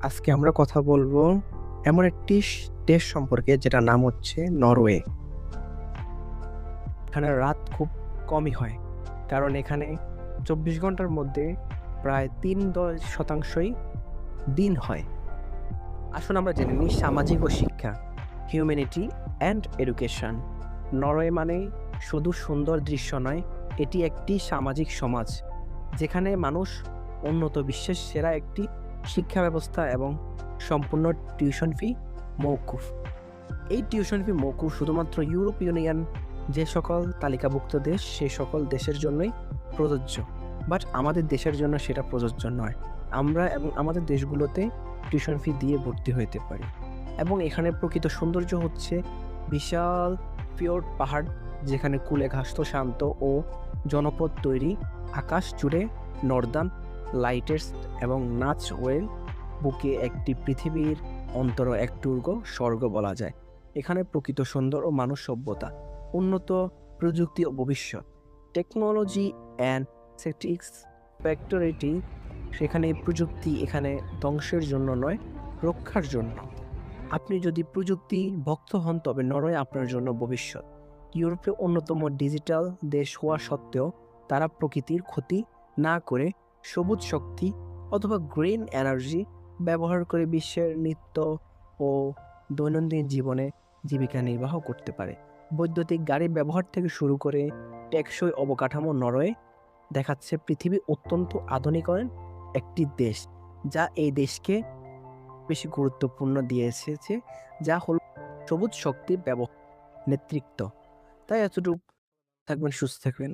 আজকে আমরা কথা বলবো এমন একটি দেশ সম্পর্কে যেটা নাম হচ্ছে নরওয়ে। এখানে রাত খুব কমই হয়, কারণ এখানে 24 ঘন্টার মধ্যে প্রায় 3-10% দিন হয়। আসুন আমরা জেনে নিই সামাজিক ও শিক্ষা, হিউম্যানিটি অ্যান্ড এডুকেশন। নরওয়ে মানে শুধু সুন্দর দৃশ্য নয়, এটি একটি সামাজিক সমাজ যেখানে মানুষ উন্নত বিশ্বের সেরা একটি শিক্ষা ব্যবস্থা এবং সম্পূর্ণ টিউশন ফি মওকুফ। এই টিউশন ফি মওকুফ শুধুমাত্র ইউরোপ ইউনিয়ন যে সকল তালিকাভুক্ত দেশ সেই সকল দেশের জন্যই প্রযোজ্য, বাট আমাদের দেশের জন্য সেটা প্রযোজ্য নয়। আমরা এবং আমাদের দেশগুলোতে টিউশন ফি দিয়ে ভর্তি হতে পারি। এবং এখানে প্রকৃত সৌন্দর্য হচ্ছে বিশাল ফিওর্ড পাহাড়, যেখানে কূলে ঘাসত শান্ত ও জনপদ তৈরি, আকাশ জুড়ে নর্দার্ন লাইটের্স এবং নাচ ওয়েল বুকে একটি পৃথিবীর অন্তর এক দুর্গ স্বর্গ বলা যায়। এখানে প্রকৃত সুন্দর ও মানব সভ্যতা, উন্নত প্রযুক্তি ও ভবিষ্যৎ, টেকনোলজি অ্যান্ড সেটিক্স ফ্যাক্টরিটি। সেখানে প্রযুক্তি এখানে ধ্বংসের জন্য নয়, রক্ষার জন্য। আপনি যদি প্রযুক্তি ভক্ত হন তবে নরওয়ে আপনার জন্য ভবিষ্যৎ। ইউরোপে অন্যতম ডিজিটাল দেশ হওয়া সত্ত্বেও তারা প্রকৃতির ক্ষতি না করে সবুজ শক্তি অথবা গ্রিন এনার্জি ব্যবহার করে বিশ্বের নিত্য ও দৈনন্দিন জীবনে জীবিকা নির্বাহ করতে পারে। বৈদ্যুতিক গাড়ি ব্যবহার থেকে শুরু করে টেকসই অবকাঠামো, নরওয়ে দেখাচ্ছে পৃথিবী অত্যন্ত আধুনিকায়ন একটি দেশ, যা এই দেশকে বেশি গুরুত্বপূর্ণ দিয়ে এসেছে, যা হল সবুজ শক্তি ব্যবহার নেতৃত্ব। তাই এতটুকু থাকবেন, সুস্থ থাকবেন।